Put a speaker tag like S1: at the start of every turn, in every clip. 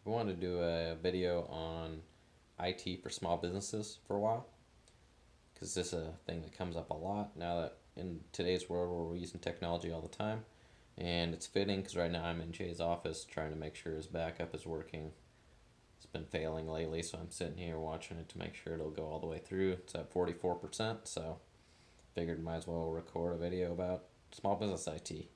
S1: We wanted to do a video on IT for small businesses for a while because this is a thing that comes up a lot now that in today's world where we're using technology all the time. And it's fitting because right now I'm in Jay's office trying to make sure his backup is working. It's been failing lately, so I'm sitting here watching it to make sure it'll go all the way through. It's at 44%, so figured might as well record a video about small business IT.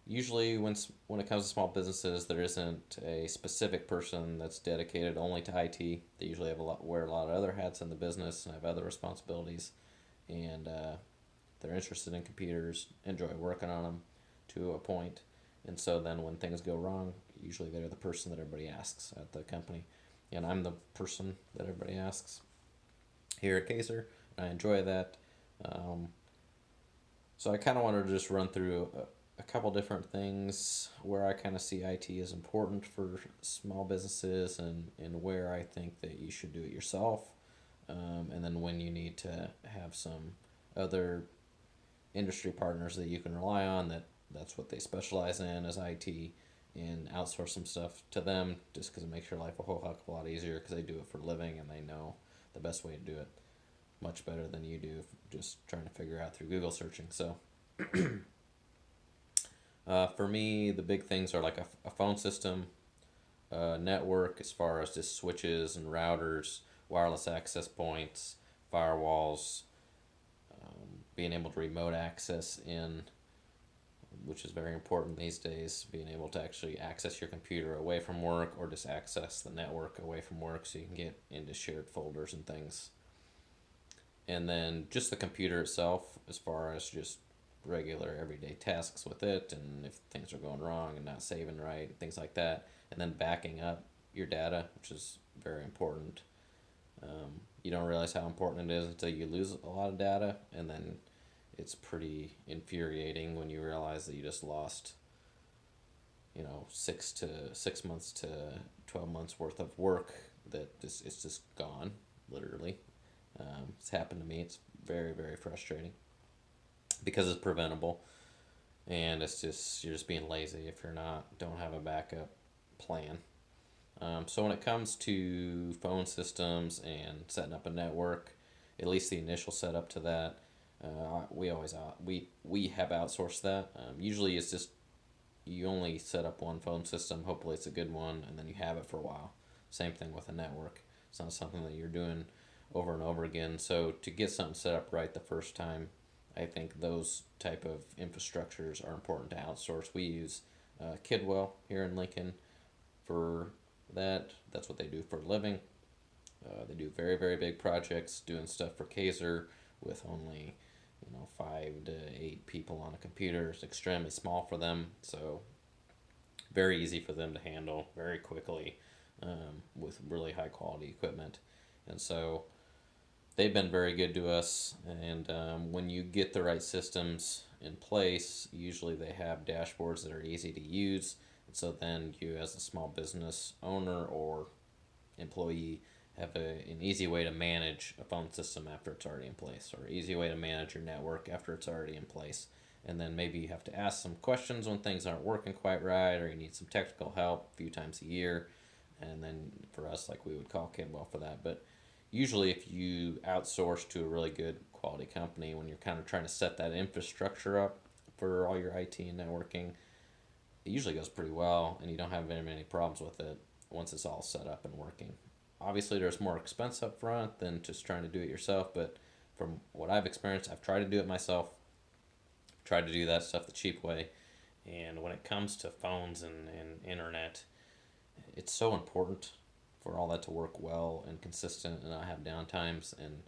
S1: Usually when it comes to small businesses, there isn't a specific person that's dedicated only to IT. They usually have wear a lot of other hats in the business and have other responsibilities, and they're interested in computers, enjoy working on them to a point, and so then when things go wrong, usually they're the person that everybody asks at the company, and I'm the person that everybody asks here at Kaiser. I enjoy that. Um, so I kind of wanted to just run through a couple different things where I kind of see IT as important for small businesses and where I think that you should do it yourself. And then when you need to have some other industry partners that you can rely on that's what they specialize in as IT and outsource some stuff to them just because it makes your life a whole heck of a lot easier because they do it for a living and they know the best way to do it much better than you do just trying to figure out through Google searching. So for me, the big things are like a phone system, network as far as just switches and routers, wireless access points, firewalls, being able to remote access in, which is very important these days, being able to actually access your computer away from work or just access the network away from work so you can get into shared folders and things. And then just the computer itself, as far as just regular everyday tasks with it, and if things are going wrong and not saving right, things like that, and then backing up your data, which is very important. You don't realize how important it is until you lose a lot of data, and then it's pretty infuriating when you realize that you just lost, 6 months to 12 months worth of work that just it's just gone, literally. It's happened to me. It's very very frustrating because it's preventable, and it's just you're just being lazy if you're not don't have a backup plan. So when it comes to phone systems and setting up a network, at least the initial setup to that, we always we have outsourced that. Usually it's just you only set up one phone system. Hopefully it's a good one, and then you have it for a while. Same thing with a network. It's not something that you're doing over and over again. So to get something set up right the first time, I think those type of infrastructures are important to outsource. We use Kidwell here in Lincoln for that. That's what they do for a living. They do very very big projects, doing stuff for Kaiser with only 5 to 8 people on a computer. It's extremely small for them, so very easy for them to handle very quickly with really high quality equipment. And so they've been very good to us. And when you get the right systems in place, usually they have dashboards that are easy to use. And so then you, as a small business owner or employee, have an easy way to manage a phone system after it's already in place, or easy way to manage your network after it's already in place. And then maybe you have to ask some questions when things aren't working quite right, or you need some technical help a few times a year. And then for us, like we would call Kidwell for that. But usually, if you outsource to a really good quality company, when you're kind of trying to set that infrastructure up for all your IT and networking, it usually goes pretty well, and you don't have very many problems with it once it's all set up and working. Obviously, there's more expense up front than just trying to do it yourself, but from what I've experienced, I've tried to do it myself, tried to do that stuff the cheap way. And when it comes to phones and internet, it's so important for all that to work well and consistent and not have downtimes. And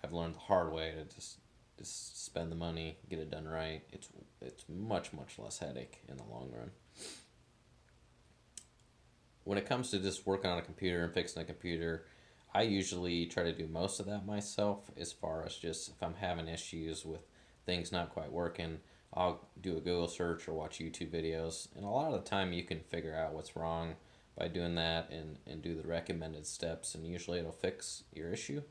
S1: I've learned the hard way to just spend the money, get it done right. It's much much less headache in the long run. When it comes to just working on a computer and fixing a computer, I usually try to do most of that myself. As far as just if I'm having issues with things not quite working, I'll do a Google search or watch YouTube videos. And a lot of the time, you can figure out what's wrong by doing that and do the recommended steps, and usually it'll fix your issue.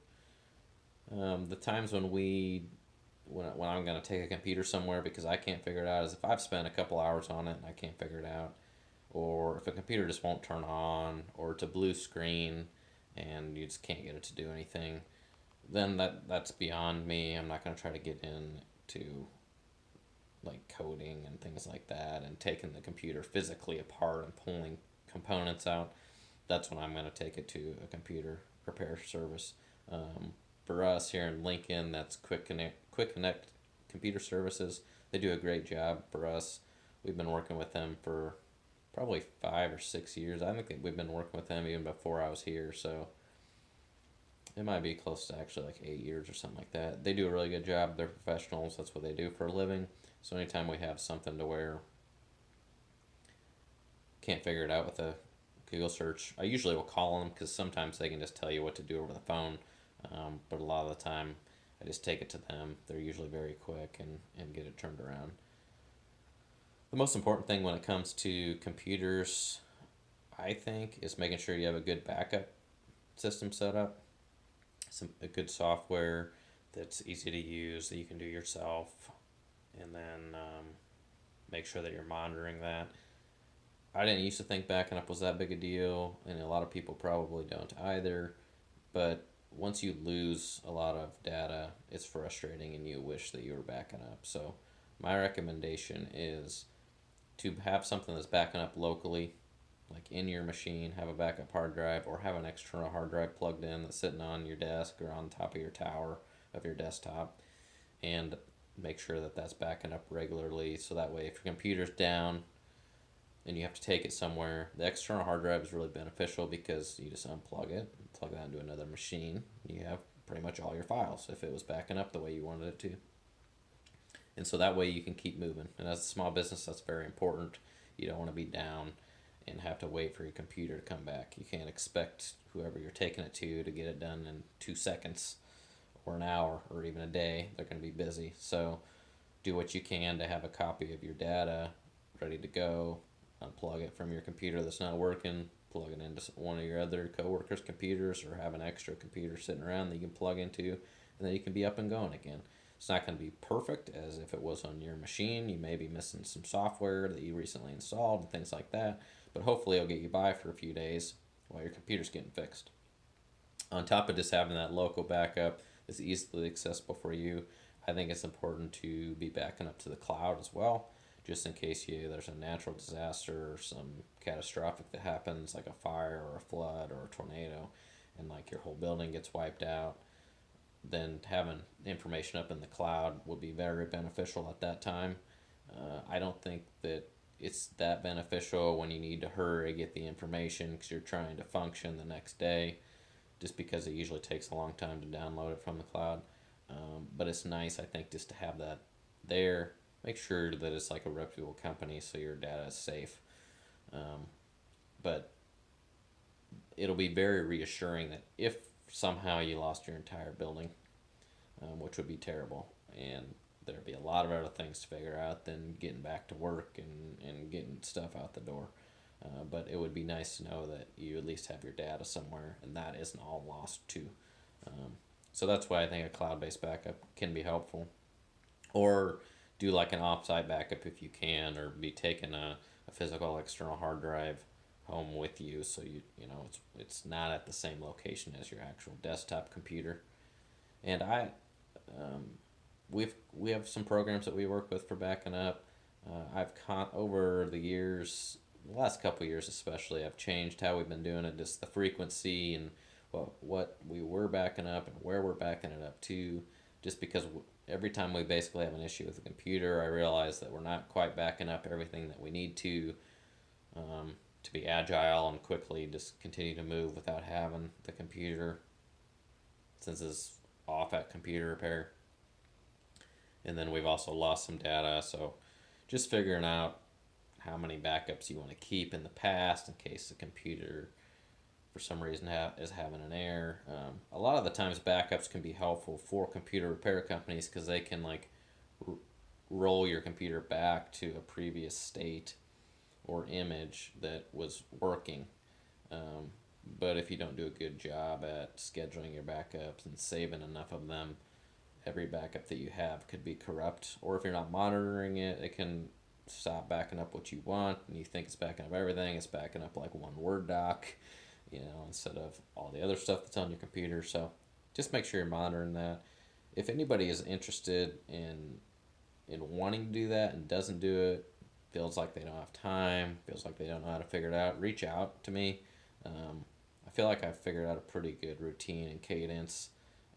S1: The times when I'm going to take a computer somewhere because I can't figure it out is if I've spent a couple hours on it and I can't figure it out. or if a computer just won't turn on, or it's a blue screen and you just can't get it to do anything, then that's beyond me. I'm not going to try to get into like coding and things like that and taking the computer physically apart and pulling components out. That's when I'm going to take it to a computer repair service. For us here in Lincoln, that's Quick Connect Computer Services. They do a great job for us. We've been working with them for probably 5 or 6 years. I think we've been working with them even before I was here, so it might be close to actually like 8 years or something like that. They do a really good job. They're professionals. That's what they do for a living. So anytime we have something to where can't figure it out with a Google search, I usually will call them because sometimes they can just tell you what to do over the phone. But a lot of the time, I just take it to them. They're usually very quick and get it turned around. The most important thing when it comes to computers, I think, is making sure you have a good backup system set up, a good software that's easy to use that you can do yourself, and then make sure that you're monitoring that. I didn't used to think backing up was that big a deal, and a lot of people probably don't either. But once you lose a lot of data, it's frustrating and you wish that you were backing up. So, my recommendation is to have something that's backing up locally, like in your machine, have a backup hard drive or have an external hard drive plugged in that's sitting on your desk or on top of your tower of your desktop, and make sure that that's backing up regularly so that way if your computer's down and you have to take it somewhere, the external hard drive is really beneficial because you just unplug it, plug that into another machine, you have pretty much all your files if it was backing up the way you wanted it to. And so that way you can keep moving. And as a small business, that's very important. You don't want to be down and have to wait for your computer to come back. You can't expect whoever you're taking it to get it done in 2 seconds or an hour or even a day. They're going to be busy. So do what you can to have a copy of your data ready to go. Unplug it from your computer that's not working. Plug it into one of your other coworkers' computers or have an extra computer sitting around that you can plug into, and then you can be up and going again. It's not going to be perfect as if it was on your machine. You may be missing some software that you recently installed and things like that, but hopefully it'll get you by for a few days while your computer's getting fixed. On top of just having that local backup that's easily accessible for you, I think it's important to be backing up to the cloud as well, just in case there's a natural disaster or some catastrophic that happens, like a fire or a flood or a tornado, and like your whole building gets wiped out. Then having information up in the cloud would be very beneficial at that time. I don't think that it's that beneficial when you need to hurry get the information because you're trying to function the next day, just because it usually takes a long time to download it from the cloud. But it's nice, I think, just to have that there. Make sure that it's like a reputable company so your data is safe. But it'll be very reassuring that if somehow you lost your entire building, which would be terrible, and there'd be a lot of other things to figure out than getting back to work and getting stuff out the door. But it would be nice to know that you at least have your data somewhere and that isn't all lost too. So that's why I think a cloud-based backup can be helpful. Or do like an offsite backup if you can, or be taking a physical external hard drive home with you so you know it's not at the same location as your actual desktop computer. And we have some programs that we work with for backing up. Over the years, the last couple of years especially, I've changed how we've been doing it, just the frequency and what we were backing up and where we're backing it up to, just because every time we basically have an issue with the computer, I realize that we're not quite backing up everything that we need to be agile and quickly just continue to move without having the computer, since it's off at computer repair. And then we've also lost some data, so just figuring out how many backups you want to keep in the past in case the computer for some reason is having an error. A lot of the times backups can be helpful for computer repair companies because they can like roll your computer back to a previous state or image that was working. But if you don't do a good job at scheduling your backups and saving enough of them, every backup that you have could be corrupt. Or if you're not monitoring it, it can stop backing up what you want, and you think it's backing up everything. It's backing up like one Word doc, instead of all the other stuff that's on your computer. So just make sure you're monitoring that. If anybody is interested in wanting to do that and doesn't do it, feels like they don't have time, feels like they don't know how to figure it out, reach out to me. I feel like I've figured out a pretty good routine and cadence,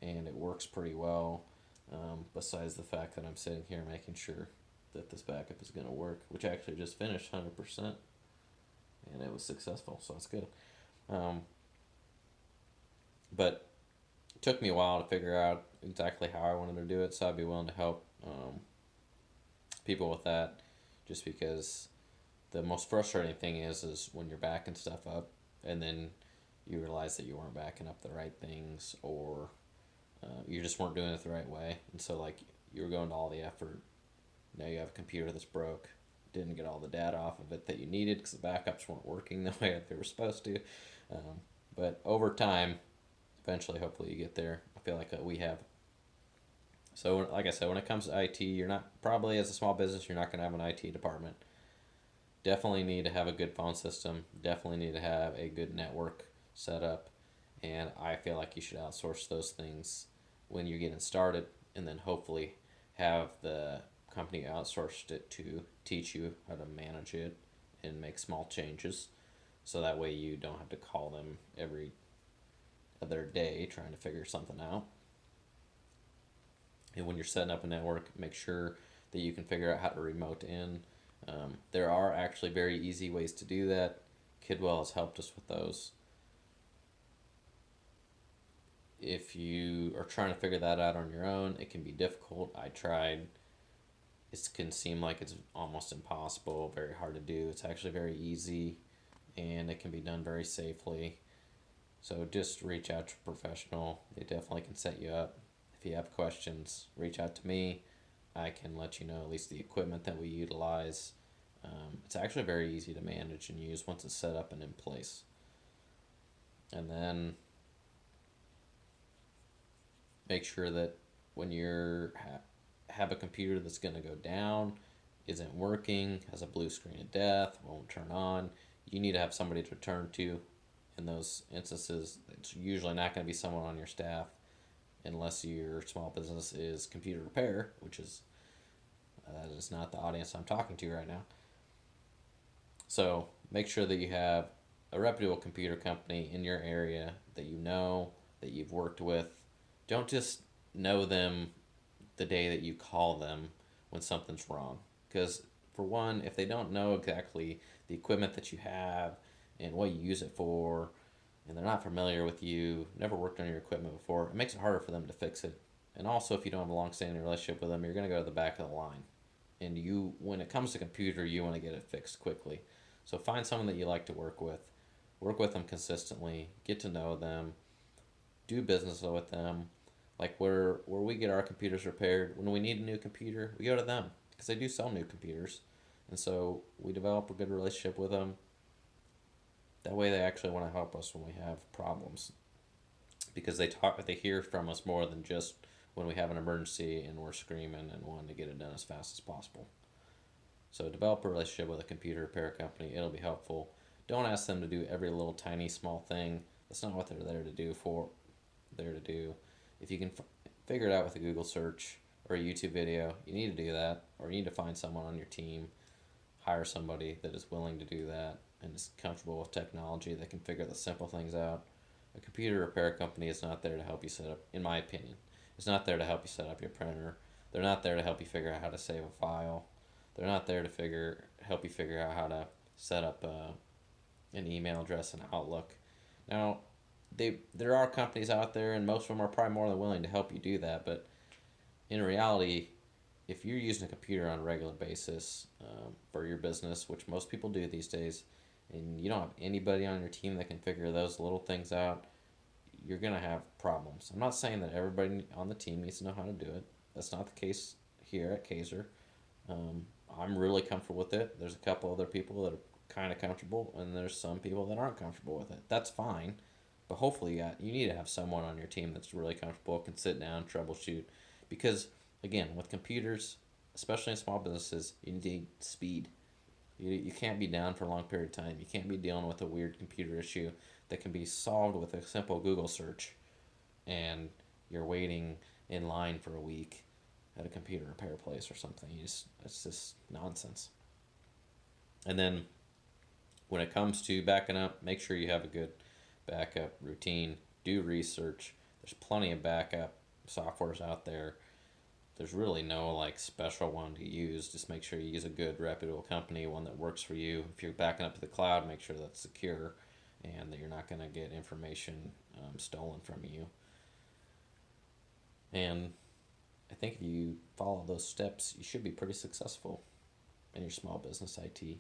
S1: and it works pretty well. Besides the fact that I'm sitting here making sure that this backup is going to work, which actually just finished 100%, and it was successful, so it's good. Um, but it took me a while to figure out exactly how I wanted to do it, so I'd be willing to help people with that, just because the most frustrating thing is when you're backing stuff up and then you realize that you weren't backing up the right things, or you just weren't doing it the right way, and so like you were going to all the effort. Now you have a computer that's broke, didn't get all the data off of it that you needed because the backups weren't working the way that they were supposed to. But over time, eventually, hopefully, you get there. I feel like we have. So, like I said, when it comes to IT, you're not probably as a small business, you're not going to have an IT department. Definitely need to have a good phone system. Definitely need to have a good network set up, and I feel like you should outsource those things when you're getting started, and then hopefully have the company outsourced it to teach you how to manage it and make small changes, so that way you don't have to call them every other day trying to figure something out. And when you're setting up a network, make sure that you can figure out how to remote in. There are actually very easy ways to do that. Kidwell has helped us with those. If you are trying to figure that out on your own, it can be difficult. I tried. It can seem like it's almost impossible, very hard to do. It's actually very easy, and it can be done very safely. So just reach out to a professional. They definitely can set you up. If you have questions, reach out to me. I can let you know at least the equipment that we utilize. It's actually very easy to manage and use once it's set up and in place. And then make sure that when you're have a computer that's going to go down, isn't working, has a blue screen of death, won't turn on, you need to have somebody to turn to in those instances. It's usually not going to be someone on your staff unless your small business is computer repair, which is that is not the audience I'm talking to right now. So make sure that you have a reputable computer company in your area that you know, that you've worked with. Don't just know them the day that you call them when something's wrong. Because, for one, if they don't know exactly the equipment that you have and what you use it for, and they're not familiar with you, never worked on your equipment before, it makes it harder for them to fix it. And also, if you don't have a long-standing relationship with them, you're going to go to the back of the line. And when it comes to computer, you want to get it fixed quickly. So find someone that you like to work with them consistently, get to know them, do business with them. Like where we get our computers repaired, when we need a new computer, we go to them because they do sell new computers, and so we develop a good relationship with them. That way, they actually want to help us when we have problems, because they hear from us more than just when we have an emergency and we're screaming and wanting to get it done as fast as possible. So develop a relationship with a computer repair company. It'll be helpful. Don't ask them to do every little tiny small thing. That's not what they're there to do. If you can figure it out with a Google search or a YouTube video, you need to do that, or you need to find someone on your team, hire somebody that is willing to do that and is comfortable with technology that can figure the simple things out. A computer repair company is not there to help you set up, in my opinion, it's not there to help you set up your printer. They're not there to help you figure out how to save a file. They're not there to help you figure out how to set up an email address in Outlook. Now, there are companies out there, and most of them are probably more than willing to help you do that. But in reality, if you're using a computer on a regular basis for your business, which most people do these days, and you don't have anybody on your team that can figure those little things out, you're going to have problems. I'm not saying that everybody on the team needs to know how to do it. That's not the case here at Kaiser. I'm really comfortable with it. There's a couple other people that are kind of comfortable, and there's some people that aren't comfortable with it. That's fine. But hopefully you need to have someone on your team that's really comfortable, can sit down, troubleshoot. Because, again, with computers, especially in small businesses, you need speed. You can't be down for a long period of time. You can't be dealing with a weird computer issue that can be solved with a simple Google search, and you're waiting in line for a week at a computer repair place or something. It's just nonsense. And then when it comes to backing up, make sure you have a good backup routine. Do research. There's plenty of backup softwares out there. There's really no like special one to use. Just make sure you use a good reputable company, one that works for you. If you're backing up to the cloud, make sure that's secure and that you're not going to get information stolen from you. And I think if you follow those steps, you should be pretty successful in your small business IT.